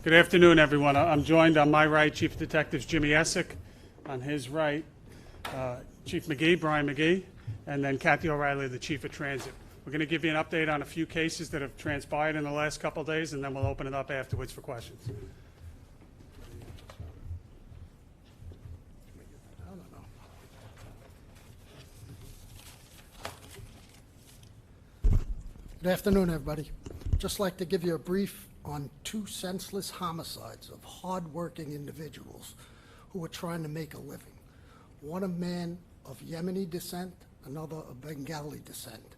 Good afternoon, everyone. I'm joined on my right, Chief Detectives Jimmy Essick, on his right, Chief McGee, Brian McGee, and then Kathy O'Reilly, the Chief of Transit. We're going to give you an update on a few cases that have transpired in the last couple of days, and then we'll open it up afterwards for questions. Good afternoon, everybody. Just like to give you a brief on two senseless homicides of hard-working individuals who were trying to make a living. One a man of Yemeni descent, another of Bengali descent.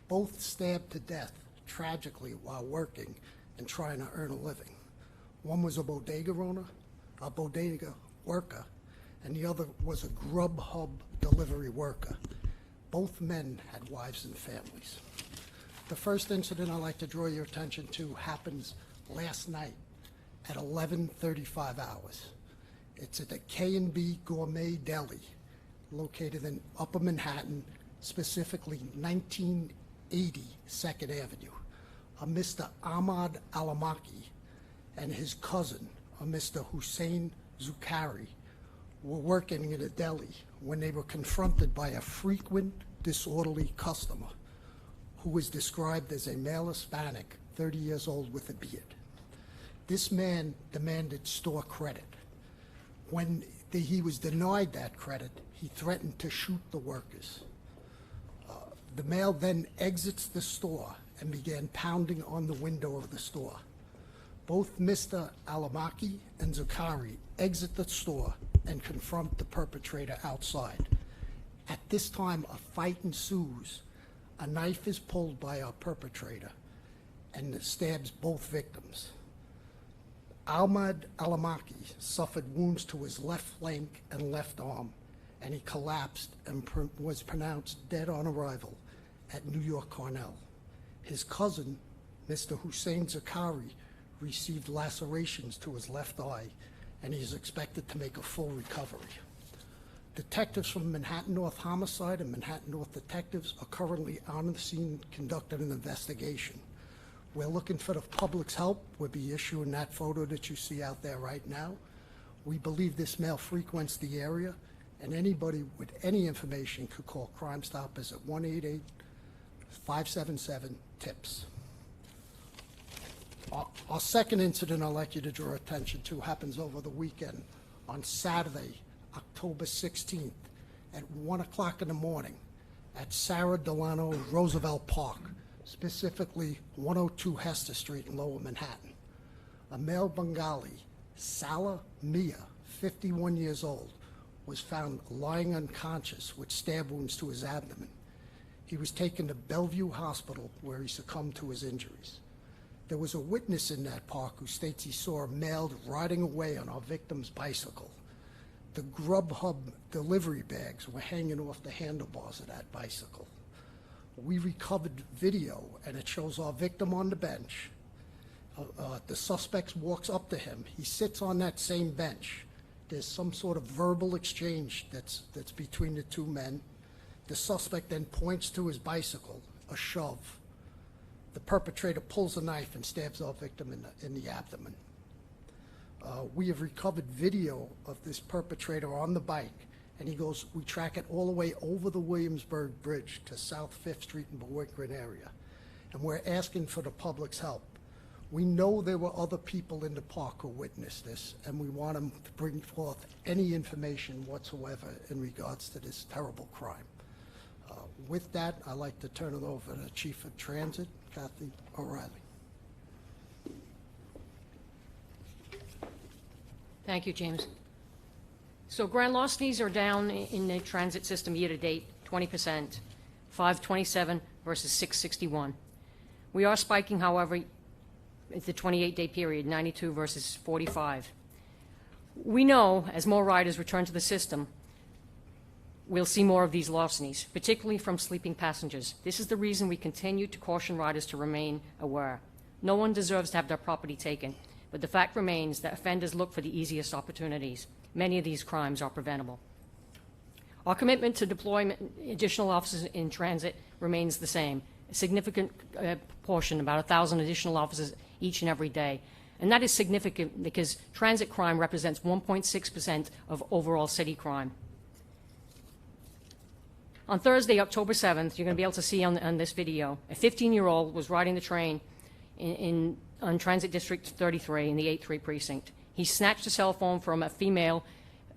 Both stabbed to death tragically while working and trying to earn a living. One was a bodega worker, and the other was a Grubhub delivery worker. Both men had wives and families. The first incident I'd like to draw your attention to happens last night at 11:35 hours. It's at the K&B Gourmet Deli, located in Upper Manhattan, specifically 1980 2nd Avenue. A Mr. Ahmad Alamaki and his cousin, a Mr. Hussein Zukhari, were working in a deli when they were confronted by a frequent disorderly customer who was described as a male Hispanic, 30 years old with a beard. This man demanded store credit. When he was denied that credit, he threatened to shoot the workers. The male then exits the store and began pounding on the window of the store. Both Mr. Alamaki and Zukhari exit the store and confront the perpetrator outside. At this time, a fight ensues. A knife is pulled by our perpetrator and stabs both victims. Ahmad Alamaki suffered wounds to his left flank and left arm, and he collapsed and was pronounced dead on arrival at New York Cornell. His cousin, Mr. Hussein Zukhari, received lacerations to his left eye, and he is expected to make a full recovery. Detectives from Manhattan North Homicide and Manhattan North Detectives are currently on the scene conducting an investigation. We're looking for the public's help. We'll be issuing that photo that you see out there right now. We believe this male frequents the area, and anybody with any information could call Crime Stoppers at 1-888-577-TIPS. Our second incident I'd like you to draw attention to happens over the weekend on Saturday, October 16th at 1 o'clock in the morning at Sarah Delano Roosevelt Park, specifically 102 Hester Street in Lower Manhattan. A male Bengali, Salah Mia, 51 years old, was found lying unconscious with stab wounds to his abdomen. He was taken to Bellevue Hospital where he succumbed to his injuries. There was a witness in that park who states he saw a male riding away on our victim's bicycle. The Grubhub delivery bags were hanging off the handlebars of that bicycle. We recovered video, and it shows our victim on the bench. The suspect walks up to him. He sits on that same bench. There's some sort of verbal exchange that's between the two men. The suspect then points to his bicycle, a shove. The perpetrator pulls a knife and stabs our victim in the abdomen. We have recovered video of this perpetrator on the bike, and we track it all the way over the Williamsburg Bridge to South 5th Street in Bowickran area. And we're asking for the public's help. We know there were other people in the park who witnessed this, and we want them to bring forth any information whatsoever in regards to this terrible crime. With that, I'd like to turn it over to Chief of Transit, Kathy O'Reilly. Thank you, James. So grand larcenies are down in the transit system year to date, 20%, 527 versus 661. We are spiking, however, it's the 28-day period, 92 versus 45. We know as more riders return to the system, we'll see more of these larcenies, particularly from sleeping passengers. This is the reason we continue to caution riders to remain aware. No one deserves to have their property taken, but the fact remains that offenders look for the easiest opportunities. Many of these crimes are preventable. Our commitment to deployment additional officers in transit remains the same. A significant portion, about 1,000 additional officers each and every day. And that is significant because transit crime represents 1.6% of overall city crime. On Thursday, October 7th, you're going to be able to see on this video, a 15-year-old was riding the train on Transit District 33 in the 8-3 precinct. He snatched a cell phone from a female,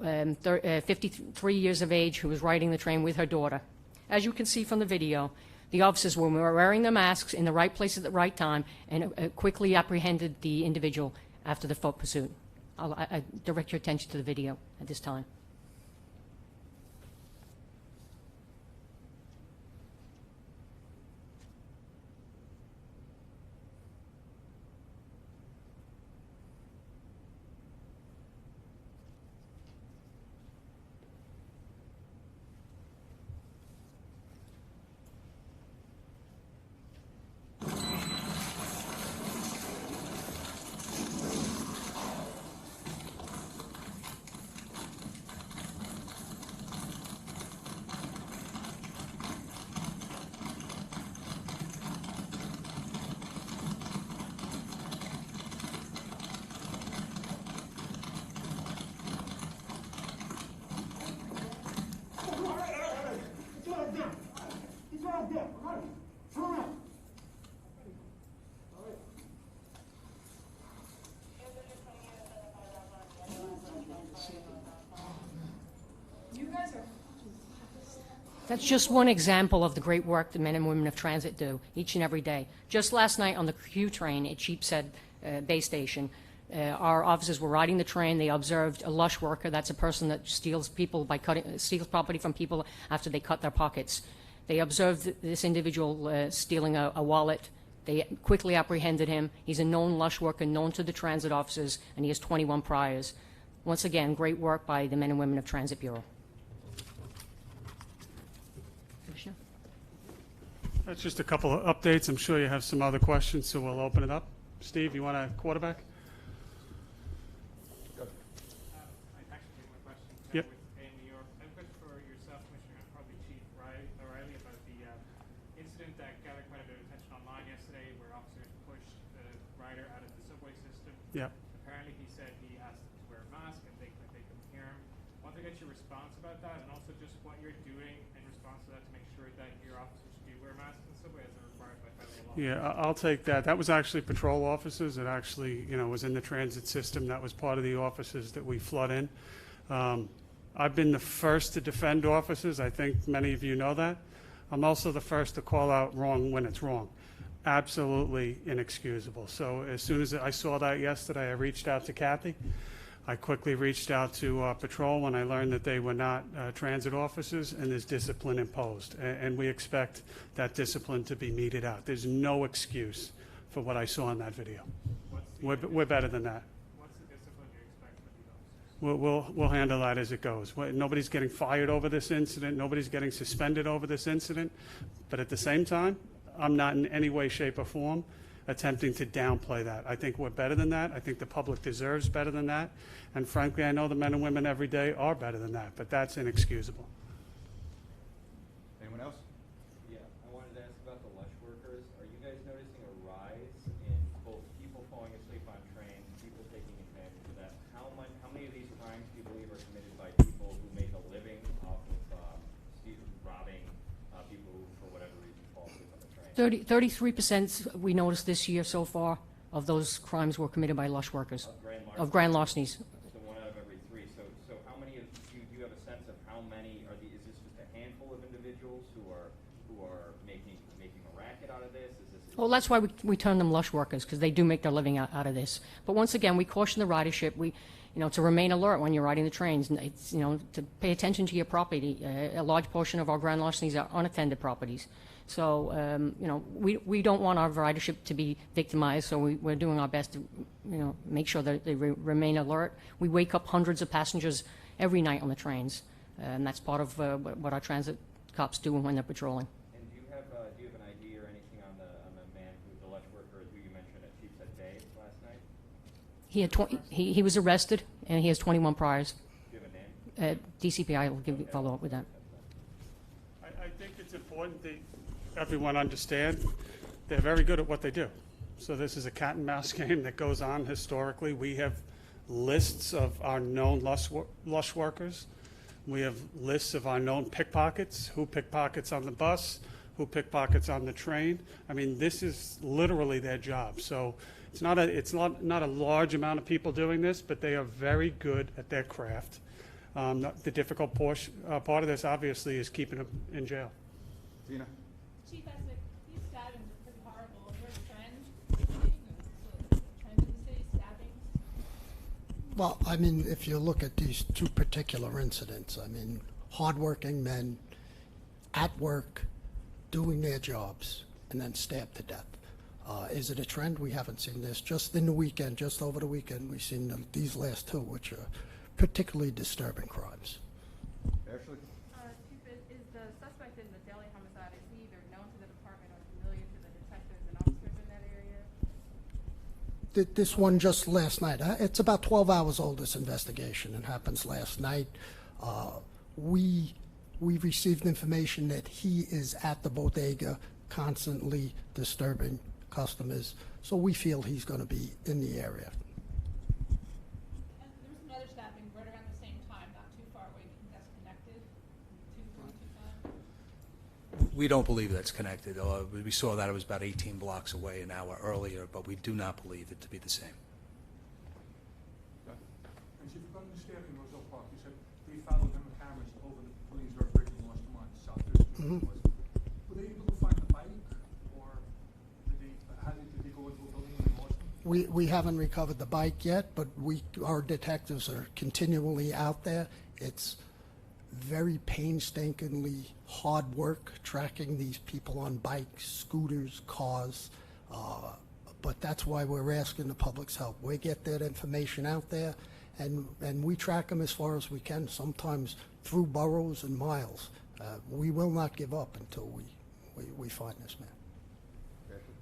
53 years of age, who was riding the train with her daughter. As you can see from the video, the officers were wearing their masks in the right place at the right time and quickly apprehended the individual after the foot pursuit. I direct your attention to the video at this time. That's just one example of the great work the men and women of transit do each and every day. Just last night on the Q train at Sheepshead Bay Station, our officers were riding the train. They observed a lush worker. That's a person that steals property from people after they cut their pockets. They observed this individual stealing a wallet. They quickly apprehended him. He's a known lush worker, known to the transit officers, and he has 21 priors. Once again, great work by the men and women of Transit Bureau. Commissioner? That's just a couple of updates. I'm sure you have some other questions, so we'll open it up. Steve, you want a quarterback? Yep. In New York. I have a question for yourself, Commissioner, and probably Chief O'Reilly, about the incident that gathered quite a bit of attention online yesterday, where officers pushed the rider out of the subway system. Yeah. Apparently, he said he asked them to wear a mask, and they couldn't hear him. I want to get your response about that, and also just what you're doing in response to that to make sure that your officers do wear masks in the subway as they're required by federal law. Yeah, I'll take that. That was actually patrol officers. It actually, was in the transit system. That was part of the officers that we flood in. I've been the first to defend officers. I think many of you know that. I'm also the first to call out wrong when it's wrong. Absolutely inexcusable. So as soon as I saw that yesterday, I reached out to Kathy. I quickly reached out to patrol when I learned that they were not transit officers, and there's discipline imposed. And we expect that discipline to be meted out. There's no excuse for what I saw in that video. We're better than that. What's the discipline you expect from these officers? We'll handle that as it goes. Nobody's getting fired over this incident. Nobody's getting suspended over this incident. But at the same time, I'm not in any way, shape, or form attempting to downplay that. I think we're better than that. I think the public deserves better than that. And frankly, I know the men and women every day are better than that. But that's inexcusable. Anyone else? Yeah, I wanted to ask about the lush workers. Are you guys noticing a rise in both people falling asleep on trains, people taking advantage of that? How many of these crimes do you believe are committed by people who make a living off of robbing people who, for whatever reason, fall asleep on the train? 33% we noticed this year so far of those crimes were committed by lush workers, of grand larcenies. So 1 out of every 3. So how many do you have a sense of how many is this just a handful of individuals who are making a racket out of this? Well, that's why we term them lush workers, because they do make their living out of this. But once again, we caution the ridership. To remain alert when you're riding the trains. It's, to pay attention to your property. A large portion of our grand larcenies are unattended properties. So, we don't want our ridership to be victimized, so we're doing our best to, make sure that they remain alert. We wake up hundreds of passengers every night on the trains, and that's part of what our transit cops do when they're patrolling. And do you have an idea or anything on the man the lush worker who you mentioned at Sheepshead Bay last night? He was arrested, and he has 21 priors. Do you have a name? DCPI will follow up with that. I think it's important that everyone understand they're very good at what they do. So this is a cat and mouse game that goes on historically. We have lists of our known lush workers. We have lists of our known pickpockets, who pickpockets on the bus, who pickpockets on the train. I mean, this is literally their job. So it's not a large amount of people doing this, but they are very good at their craft. The difficult part of this, obviously, is keeping them in jail. Tina? Chief Essex, these stabbings are pretty horrible. Is there a trend? Trend in the city, stabbings? Well, I mean, if you look at these two particular incidents, I mean, hardworking men at work, doing their jobs, and then stabbed to death. Is it a trend? We haven't seen this. Just in the weekend, just over the weekend, we've seen these last two, which are particularly disturbing crimes. Ashley? Chief, is the suspect in the Daly homicide, is he either known to the department or familiar to the detectives and officers in that area? This one just last night. It's about 12 hours old, this investigation. It happens last night. We received information that he is at the bodega constantly disturbing customers, so we feel he's going to be in the area. And there was another stabbing right around the same time, not too far away. Do you think that's connected? 2:45? We don't believe that's connected. We saw that it was about 18 blocks away an hour earlier, but we do not believe it to be the same. Okay. And Chief, regarding the staff in Roselle Park, you said they followed them with cameras over the Williamsburg Bridge in Washington, South District. Were they able to find the bike, or did they go into a building in Washington? We haven't recovered the bike yet, but our detectives are continually out there. It's very painstakingly hard work tracking these people on bikes, scooters, cars. But that's why we're asking the public's help. We get that information out there, and we track them as far as we can, sometimes through boroughs and miles. We will not give up until we find this man. Ashley?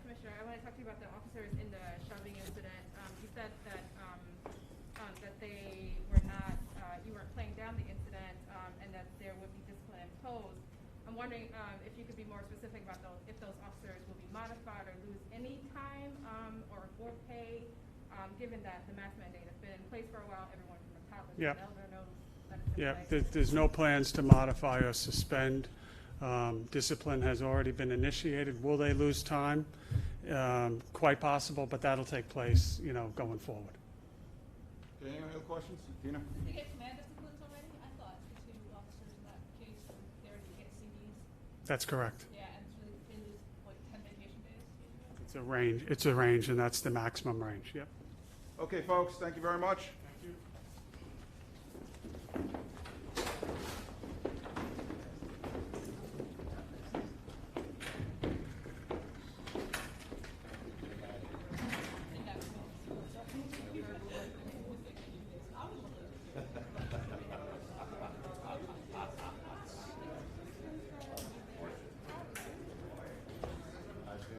Commissioner, I want to talk to you about the officers in the shoving incident. You said that they were not, you weren't playing down the incident, and that there would be discipline imposed. I'm wondering if you could be more specific about if those officers will be modified or lose any time or pay, given that the mask mandate has been in place for a while. Everyone from the toddler to Yeah. the elder knows that it's in Yeah, place. there's no plans to modify or suspend. Discipline has already been initiated. Will they lose time? Quite possible, but that'll take place, going forward. Okay, any other questions? Tina? Did they get command disciplines already? I thought the two officers in that case were there to get CDs. That's correct. Yeah, and so they lose like 10 vacation days. It's a range, and that's the maximum range, yep. Okay, folks, thank you very much.